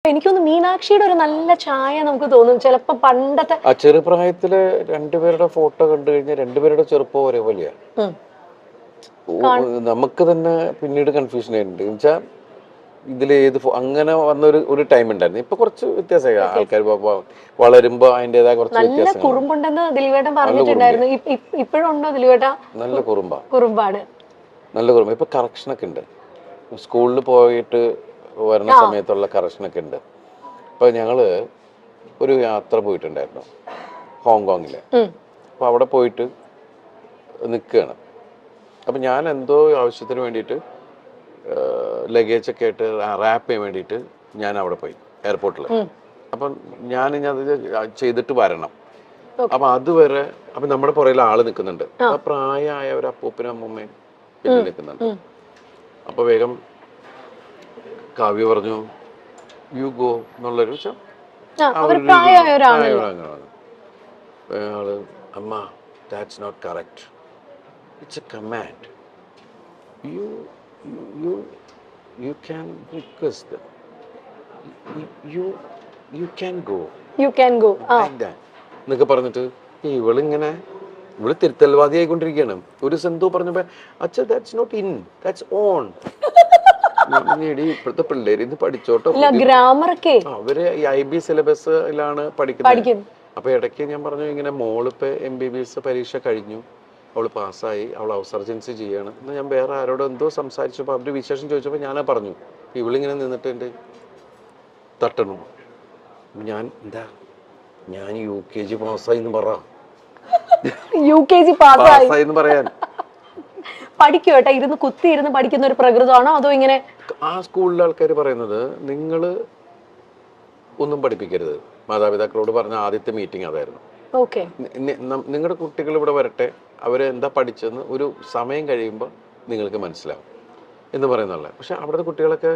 എനിക്കൊന്ന് മീനാക്ഷിയുടെ ഒരു നല്ല ചായ നമുക്ക് തോന്നും ചിലപ്പോ പണ്ടത്തെ. ആ ചെറുപ്രായത്തില് രണ്ടുപേരുടെ ഫോട്ടോ കണ്ടു കഴിഞ്ഞാൽ രണ്ടുപേരുടെ ചെറുപ്പം ഒരേപോലെയാ. നമുക്ക് തന്നെ പിന്നീട് കൺഫ്യൂഷൻ ആയിട്ടുണ്ട് എന്നുവെച്ചാൽ ഇതിൽ അങ്ങനെ വന്ന ഒരു ടൈം ഉണ്ടായിരുന്നു. ഇപ്പൊ കുറച്ച് വ്യത്യാസമായി, ആൾക്കാർ വളരുമ്പോ അതിന്റേതായ കുറച്ച് വ്യത്യാസം. കുറുമ്പുണ്ടെന്ന് ദിലീപേട്ടൻ പറഞ്ഞിട്ടുണ്ടായിരുന്നു. ഇപ്പോഴും ഉണ്ടോ ദിലീപേട്ട? നല്ല കുറുമ്പാണ്, നല്ല കുറുമ്പ. ഇപ്പൊ കറക്ഷനൊക്കെ ഉണ്ട്, സ്കൂളിൽ പോയിട്ട് വരുന്ന സമയത്തുള്ള കറക്ഷനൊക്കെ ഉണ്ട്. ഇപ്പൊ ഞങ്ങള് ഒരു യാത്ര പോയിട്ടുണ്ടായിരുന്നു ഹോങ്കോങ്ങില്. അപ്പൊ അവിടെ പോയിട്ട് നിൽക്കുകയാണ്. അപ്പം ഞാൻ എന്തോ ആവശ്യത്തിന് വേണ്ടിയിട്ട് ലഗേജൊക്കെ ആയിട്ട് റാപ്പ് ചെയ്യാൻ വേണ്ടിയിട്ട് ഞാൻ അവിടെ പോയി എയർപോർട്ടിൽ. അപ്പം ഞാനിത് ചെയ്തിട്ട് വരണം. അപ്പം അതുവരെ അപ്പം നമ്മുടെ പുറകിൽ ആള് നിൽക്കുന്നുണ്ട്. ആ പ്രായമായ ഒരു അപ്പൂപ്പനും അമ്മൂമ്മയും പിന്നെ നിൽക്കുന്നുണ്ട്. അപ്പോൾ വേഗം കാവ്യ പറഞ്ഞു യു ഗോ എന്നുള്ളൊരു അയാള് അമ്മ that's not correct, it's a command. You can request them. You can go like that എന്നൊക്കെ പറഞ്ഞിട്ട് ഇവള് തിരുത്തൽവാദി ആയിക്കൊണ്ടിരിക്കുകയാണ്. ഒരു സെന്തോ പറഞ്ഞപ്പോ അച്ഛാ that's not in, that's on. ഇപ്പോഴത്തെ പിള്ളേര് ഇത് പഠിച്ചോട്ടോ, അവര് IB സിലബസിലാണ് പഠിക്കുന്നത്. അപ്പൊ ഇടയ്ക്ക് ഞാൻ പറഞ്ഞു ഇങ്ങനെ മോളിപ്പോ MBBS പരീക്ഷ കഴിഞ്ഞു, അവള് പാസ്സായി, അവൾ ഔസർജൻസി ചെയ്യാണ് എന്ന് ഞാൻ വേറെ ആരോടും എന്തോ സംസാരിച്ചപ്പോൾ അവര് വിശേഷം ചോദിച്ചപ്പോൾ ഞാനാ പറഞ്ഞു. ഇവളിങ്ങനെ നിന്നിട്ട് എൻ്റെ തട്ടണു. ഞാൻ UKG പാസ്സായി എന്ന് പറ, UKG പാസ്സായി എന്ന് പറയാൻ. പഠിക്കുവേട്ടാ, കുത്തിയിരുന്ന് പഠിക്കുന്ന ഒരു പ്രകൃതമാണോ അതോ ഇങ്ങനെ? ആ സ്കൂളിലെ ആൾക്കാർ പറയുന്നത് നിങ്ങള് ഒന്നും പഠിപ്പിക്കരുത്. മാതാപിതാക്കളോട് പറഞ്ഞ ആദ്യത്തെ മീറ്റിംഗ് അതായിരുന്നു. നിങ്ങളുടെ കുട്ടികൾ ഇവിടെ വരട്ടെ, അവരെന്താ പഠിച്ചെന്ന് ഒരു സമയം കഴിയുമ്പോൾ നിങ്ങൾക്ക് മനസ്സിലാവും എന്ന് പറയുന്നുള്ളത്. പക്ഷെ അവിടുത്തെ കുട്ടികളൊക്കെ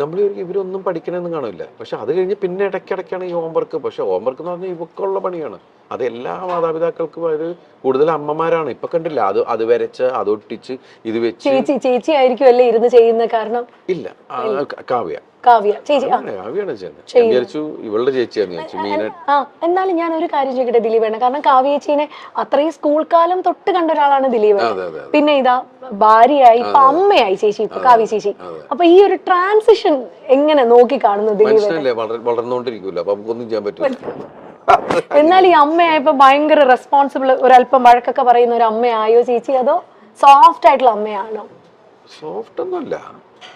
നമ്മൾ ഇവരൊന്നും പഠിക്കണമെന്ന് കാണില്ല. പക്ഷെ അത് കഴിഞ്ഞ് പിന്നെ ഇടയ്ക്കിടയ്ക്കാണ് ഈ ഹോംവർക്ക്. പക്ഷെ ഹോംവർക്ക് എന്ന് പറഞ്ഞാൽ ഇവക്കുള്ള പണിയാണ്. അത് എല്ലാ മാതാപിതാക്കൾക്കും അത് കൂടുതൽ അമ്മമാരാണ്. ഇപ്പൊ കണ്ടില്ല, അത് വരച്ച് അതൊട്ടിച്ച് ഇത് വെച്ച്. ചേച്ചി ആയിരിക്കും അല്ലേ ഇരുന്ന് ചെയ്യുന്ന? കാരണം ഇല്ല, കാവ്യാണ് ഇവളുടെ ചേച്ചിയാന്ന്. എന്നാലും ഞാൻ ഒരു കാര്യം ചോദിക്കട്ടെ ദിലീപേണ്ണ, കാരണം കാവ്യ ചേച്ചീനെ അത്രയും സ്കൂൾ കാലം തൊട്ട് കണ്ട ഒരാളാണ് ദിലീപേണ്ണ. പിന്നെ ഇതാ ഭാര്യയായി, ഇപ്പൊ അമ്മയായി ചേച്ചി, ഇപ്പൊ കാവ്യ ചേച്ചി. അപ്പൊ ഈ ഒരു ട്രാൻസിഷൻ എങ്ങനെ നോക്കി കാണുന്നു ദിലീപേണ്ണ? വളർന്നുകൊണ്ടിരിക്കൂല, അപ്പൊ നമുക്കൊന്നും ചെയ്യാൻ പറ്റില്ല. എന്നാൽ ഈ അമ്മയായപ്പോ ഭയങ്കര റെസ്പോൺസിബിൾ, ഒരല്പം വഴക്കൊക്കെ പറയുന്ന ഒരു അമ്മയായോ ചേച്ചി, അതോ സോഫ്റ്റ് ആയിട്ടുള്ള അമ്മയാണോ? സോഫ്റ്റ് ഒന്നുമല്ല,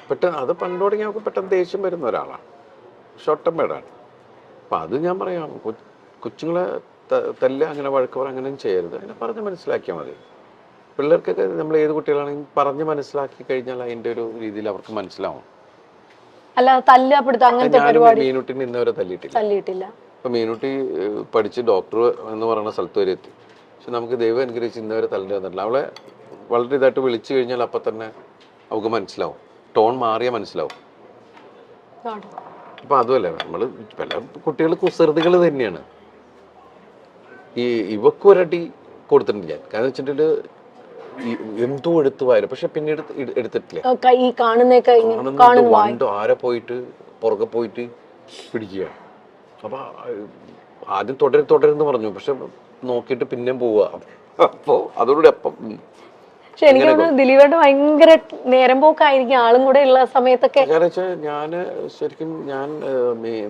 പെട്ടെന്ന് അത് പണ്ട് തുടങ്ങി നമുക്ക് പെട്ടെന്ന് ദേഷ്യം വരുന്ന ഒരാളാണ്, ഷോർട്ട് ടെമ്പേർഡാണ്. അപ്പം അത് ഞാൻ പറയാം, കൊച്ചുങ്ങളെ തല്ല, അങ്ങനെ വഴക്ക് പറ, അങ്ങനെ ചെയ്യരുത്. അതിനെ പറഞ്ഞ് മനസ്സിലാക്കിയാൽ മതി. പിള്ളേർക്കൊക്കെ നമ്മൾ ഏത് കുട്ടികളാണെങ്കിലും പറഞ്ഞ് മനസ്സിലാക്കി കഴിഞ്ഞാൽ അതിൻ്റെ ഒരു രീതിയിൽ അവർക്ക് മനസ്സിലാവും. അല്ല തല്ലപ്പെടുത്ത അങ്ങനത്തെ പരിപാടി മീനുട്ടിനെ ഇന്നവരെ തല്ലിയിട്ടില്ല. ഇപ്പം മീനുട്ടി പഠിച്ച് ഡോക്ടർ എന്ന് പറയുന്ന സ്ഥലത്ത് വരെ എത്തി. പക്ഷെ നമുക്ക് ദൈവം അനുഗ്രഹിച്ച് ഇന്നവരെ തല്ലിട്ട് വന്നിട്ടില്ല. അവളെ വളരെ ഇതായിട്ട് വിളിച്ചു കഴിഞ്ഞാൽ അപ്പം തന്നെ അവൾക്ക് മനസ്സിലാവും, ടോൺ മാറിയാൽ മനസ്സിലാവും. അപ്പം അതുമല്ല, നമ്മൾ പല കുട്ടികൾ കുസൃതികൾ തന്നെയാണ്. ഇവക്കൊരടി കൊടുത്തിട്ടുണ്ട് ഞാൻ. കാരണം വെച്ചിട്ട് എന്തോ എടുത്തു വായില്ല, പക്ഷെ പിന്നീട് എടുത്തിട്ടില്ല. ആരെ പോയിട്ട് പുറകെ പോയിട്ട് പിടിക്കുക. അപ്പൊ ആദ്യം തുടരുന്ന് പറഞ്ഞു, പക്ഷെ നോക്കിയിട്ട് പിന്നെയും പോവുക. അപ്പോ അതോടുകൂടി അപ്പം പക്ഷെ എനിക്ക് തോന്നുന്നു ദിലീപേട്ട ഭയങ്കര നേരം പോക്കായിരിക്കും ആളും കൂടെ ഉള്ള സമയത്തൊക്കെ. കാരണം വെച്ചാൽ ഞാൻ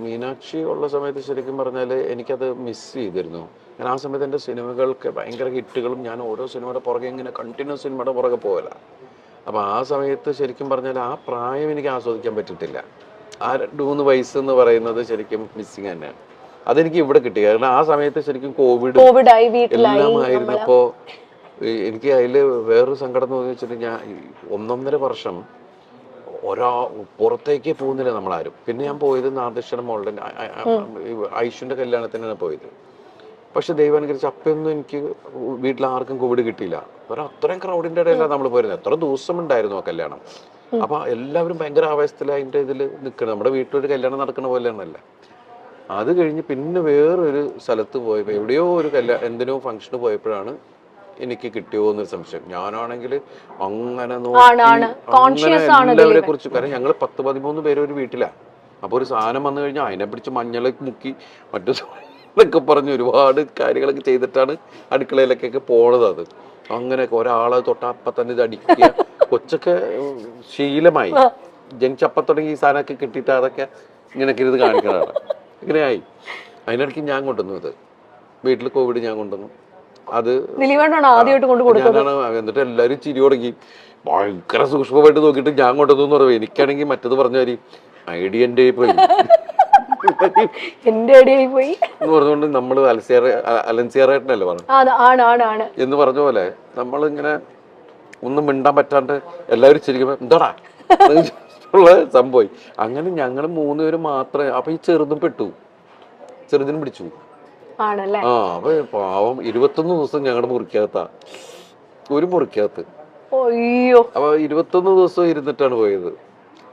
മീനാക്ഷി ഉള്ള സമയത്ത് ശരിക്കും പറഞ്ഞാൽ എനിക്കത് മിസ് ചെയ്തിരുന്നു. ഞാൻ ആ സമയത്ത് എൻ്റെ സിനിമകൾക്ക് ഭയങ്കര ഹിറ്റുകളും, ഞാൻ ഓരോ സിനിമയുടെ പുറകെ ഇങ്ങനെ കണ്ടിന്യൂസ് സിനിമയുടെ പുറകെ പോകല. അപ്പോൾ ആ സമയത്ത് ശരിക്കും പറഞ്ഞാൽ ആ പ്രായം എനിക്ക് ആസ്വദിക്കാൻ പറ്റിയിട്ടില്ല. ആ 2-3 വയസ്സ് എന്ന് പറയുന്നത് ശരിക്കും മിസ്സിങ് തന്നെയാണ്. അതെനിക്ക് ഇവിടെ കിട്ടി. കാരണം ആ സമയത്ത് ശരിക്കും കോവിഡ് എല്ലാം ആയിരുന്നപ്പോ എനിക്ക് അതിൽ വേറൊരു സങ്കടം എന്ന് വെച്ചിട്ട് ഞാൻ 1.5 വർഷം പുറത്തേക്ക് പോകുന്നില്ല നമ്മളാരും. പിന്നെ ഞാൻ പോയത് നാദൃശ്വരം മോളുടെ ഐഷുവിന്റെ കല്യാണത്തിനാണ് പോയത്. പക്ഷെ ദൈവം അനുസരിച്ച് അപ്പൊന്നും എനിക്ക് വീട്ടിൽ ആർക്കും കോവിഡ് കിട്ടിയില്ല. അത്രയും ക്രൗഡിന്റെ ഇടയിലാണ് നമ്മൾ പോയിരുന്നത്. എത്ര ദിവസം ഉണ്ടായിരുന്നു ആ കല്യാണം. അപ്പൊ എല്ലാവരും ഭയങ്കര ആവേശത്തിൽ അതിന്റെ ഇതിൽ നിൽക്കണം. നമ്മുടെ വീട്ടിലൊരു കല്യാണം നടക്കുന്ന പോലെയാണല്ല. അത് കഴിഞ്ഞ് പിന്നെ വേറൊരു സ്ഥലത്ത് പോയപ്പോ എവിടെയോ ഒരു എന്തിനോ ഫംഗ്ഷന് പോയപ്പോഴാണ് എനിക്ക് കിട്ടിയോ എന്നൊരു സംശയം. ഞാനാണെങ്കിൽ അങ്ങനെ നോക്കി എല്ലാവരെ കുറിച്ച്, കാരണം ഞങ്ങൾ 10-13 പേര് ഒരു വീട്ടിലാണ്. അപ്പോൾ ഒരു സാധനം വന്നു കഴിഞ്ഞാൽ അതിനെ പിടിച്ച് മഞ്ഞളൊക്കെ മുക്കി മറ്റു എന്നൊക്കെ പറഞ്ഞ് ഒരുപാട് കാര്യങ്ങളൊക്കെ ചെയ്തിട്ടാണ് അടുക്കളയിലേക്കൊക്കെ പോണത്. അത് അങ്ങനെയൊക്കെ ഒരാളെ തൊട്ടപ്പം തന്നെ ഇത് അടിക്കുക. കൊച്ചൊക്കെ ശീലമായി, ജനിച്ചപ്പം തുടങ്ങി ഈ സാധനമൊക്കെ കിട്ടിയിട്ട് അതൊക്കെ ഇങ്ങനെയൊക്കെ ഇത് കാണിക്കണതാണ്. ഇങ്ങനെയായി. അതിനിടയ്ക്ക് ഞാൻ കൊണ്ടുവന്നു ഇത്, വീട്ടിൽ കോവിഡ് ഞാൻ കൊണ്ടുവന്നു. അത് ആദ്യമായിട്ട് ഞാനാണ്. എന്നിട്ട് എല്ലാവരും ചിരി തുടങ്ങി, ഭയങ്കര സൂക്ഷ്മമായിട്ട് നോക്കിയിട്ട് ഞാൻ കൊണ്ടുവന്നു എന്ന് പറയും. എനിക്കാണെങ്കിൽ മറ്റത് പറഞ്ഞ കാര്യം ഐഡിയ എൻ്റെ പോയി എന്റെ ഐഡിയ പോയി എന്ന് പറഞ്ഞുകൊണ്ട് നമ്മൾ അലൻസിയറായിട്ടല്ലേ പറഞ്ഞു എന്ന് പറഞ്ഞ പോലെ നമ്മളിങ്ങനെ ഒന്നും മിണ്ടാൻ പറ്റാണ്ട് എല്ലാവരും ചിരിക്കുമ്പോ എന്താടാ ഉള്ള സംഭവം. അങ്ങനെ ഞങ്ങൾ 3 പേര് മാത്രമേ. അപ്പൊ ഈ ചെറുതും പെട്ടു, ചെറുതിനും പിടിച്ചു. അപ്പൊ പാവം 21 ദിവസം ഞങ്ങളുടെ മുറിക്കകത്താ, ഒരു മുറിക്കകത്ത്. അപ്പൊ 21 ദിവസം ഇരുന്നിട്ടാണ് പോയത്.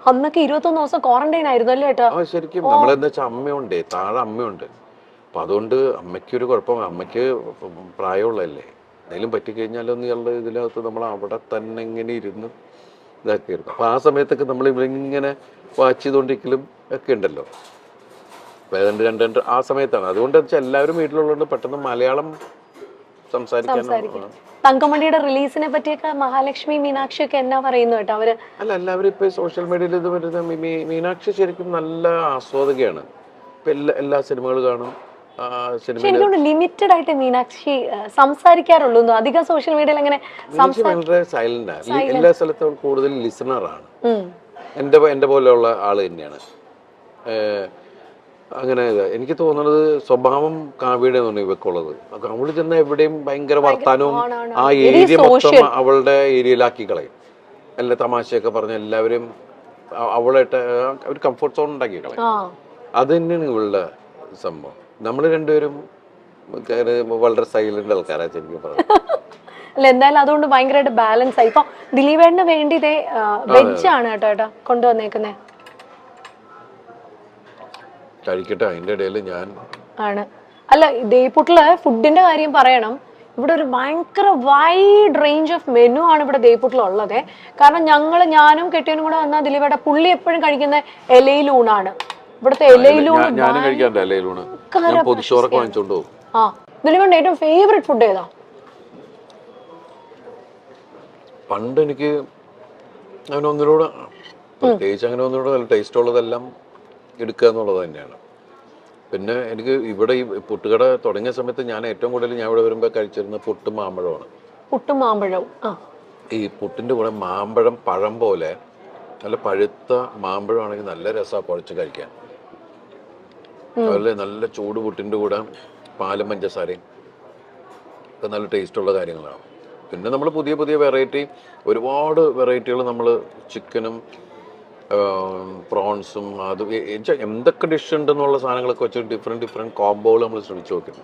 അന്നൊക്കെ 21 ദിവസം ക്വാറന്റൈൻ ആയിരുന്നു അല്ലേ ഏട്ടാ? ശരിക്കും നമ്മളെന്താ വെച്ചാൽ അമ്മയുണ്ട്, താഴെ അമ്മയുണ്ട്. അപ്പൊ അതുകൊണ്ട് അമ്മയ്ക്കൊരു കുഴപ്പം, അമ്മയ്ക്ക് പ്രായമുള്ളതല്ലേ, എന്തെങ്കിലും പറ്റിക്കഴിഞ്ഞാലൊന്നും ഇയാളുടെ ഇതിനകത്ത് നമ്മൾ അവിടെ തന്നെ ഇങ്ങനെ ഇരുന്ന് ഇതാക്കിയിരുന്നു. അപ്പൊ ആ സമയത്തൊക്കെ നമ്മൾ ഇവരിങ്ങനെ വാച്ച് ചെയ്തുകൊണ്ടിരിക്കലും ഒക്കെ ഉണ്ടല്ലോ. രണ്ട് ആ സമയത്താണ്. അതുകൊണ്ട് വെച്ചാൽ എല്ലാവരും വീട്ടിലുള്ളതുകൊണ്ട് പെട്ടെന്ന് മലയാളം സംസാരിക്കാൻ. തങ്കമണിയുടെ റിലീസിനെ പറ്റിയൊക്കെ മഹാലക്ഷ്മി, മീനാക്ഷി ഒക്കെ എന്നാ പറയുന്നു കേട്ടോ അവര്? അല്ല, എല്ലാവരും ഇപ്പൊ സോഷ്യൽ മീഡിയയിൽ ഇത് വരുന്ന മീനാക്ഷി ശരിക്കും നല്ല ആസ്വാദകയാണ്. ഇപ്പൊ എല്ലാ സിനിമകളും കാണും. ലിമിറ്റഡ് ആയിട്ട് മീനാക്ഷി സംസാരിക്കാറുള്ളൂ, അധികം സോഷ്യൽ മീഡിയയിൽ അങ്ങനെ വളരെ സൈലന്റാണ്. എല്ലാ സ്ഥലത്തും കൂടുതൽ ലിസണറാണ്. എന്റെ പോലെയുള്ള ആള് തന്നെയാണ്. അങ്ങനെ എനിക്ക് തോന്നുന്നത് സ്വഭാവം കാവ്യയുടെ ഇവക്കുള്ളത്. അവള് ചെന്ന എവിടെയും ഭയങ്കര വർത്താനവും ആ ഏരിയ മൊത്തം അവളുടെ ഏരിയയിലാക്കി കളയും. എല്ലാ തമാശയൊക്കെ പറഞ്ഞ എല്ലാവരും അവളായിട്ട് ഒരു കംഫർട്ട് സോൺ ഉണ്ടാക്കി കളയും. അത് തന്നെയാണ് ഇവളുടെ സംഭവം. നമ്മൾ രണ്ടുപേരും വളരെ സൈലന്റ് ആൾക്കാരാണ് ശരിക്കും പറഞ്ഞു. അല്ല, എന്തായാലും അതുകൊണ്ട് ഭയങ്കരമായിട്ട് ബാലൻസ് ആയി. ഇപ്പൊ ദിലീപേട്ടന് വേണ്ടി വെജ് ആണ് കേട്ടോ കൊണ്ടുവന്നേക്കുന്നേ. കഴിക്കട്ടെ, അതിന്റെ ഇടയിൽ ഞാൻ ആണ്. അല്ല, ദേയ്പൂട്ടില് ഫുഡിന്റെ കാര്യം പറയണം. ഇവിടെ ഒരു ഭയങ്കര വൈഡ് റേഞ്ച് ഓഫ് മെനു ആണ് ഇവിടെ ദേയ്പൂട്ടിലുള്ളത്. കാരണം ഞാനും കെട്ടിയനും കൂടെ വന്നാൽ ദിലീപേട്ട പുള്ളി എപ്പോഴും കഴിക്കുന്ന ഇലയിലൂണാണ്. ഇവിടുത്തെ ഇലയിലൂണ് ദിലീപേട്ട ഏറ്റവും ഫേവറേറ്റ് ഫുഡ് ഏതാ? പണ്ട് എനിക്ക് അങ്ങനെ ഒന്നിനോട് പ്രത്യേകിച്ച് അങ്ങനെ ഒന്നിനോട് നല്ല ടേസ്റ്റ് ഉള്ളതെല്ലാം എടുക്കുക എന്നുള്ളത് തന്നെയാണ്. പിന്നെ എനിക്ക് ഇവിടെ ഈ പുട്ടുകട തുടങ്ങിയ സമയത്ത് ഞാൻ ഏറ്റവും കൂടുതൽ ഞാൻ ഇവിടെ വരുമ്പോൾ കഴിച്ചിരുന്ന പുട്ടും മാമ്പഴമാണ്. പുട്ടും മാമ്പഴവും ഈ പുട്ടിന്റെ കൂടെ മാമ്പഴം പഴം പോലെ നല്ല പഴുത്ത മാമ്പഴമാണെങ്കിൽ നല്ല രസമാണ് കുഴച്ച് കഴിക്കാൻ. അതുപോലെ നല്ല ചൂട് പുട്ടിന്റെ കൂടെ പാലും പഞ്ചസാരയും ഒക്കെ നല്ല ടേസ്റ്റുള്ള കാര്യങ്ങളാണ്. പിന്നെ നമ്മൾ പുതിയ പുതിയ ഒരുപാട് വെറൈറ്റികൾ നമ്മൾ ചിക്കനും പ്രോൺസും അത് എന്തൊക്കെ ഡിഷ് ഉണ്ടെന്നുള്ള സാധനങ്ങളൊക്കെ വെച്ച് ഡിഫറെന്റ് കോംബോകൾ നമ്മൾ ശ്രമിച്ചു നോക്കുന്നു.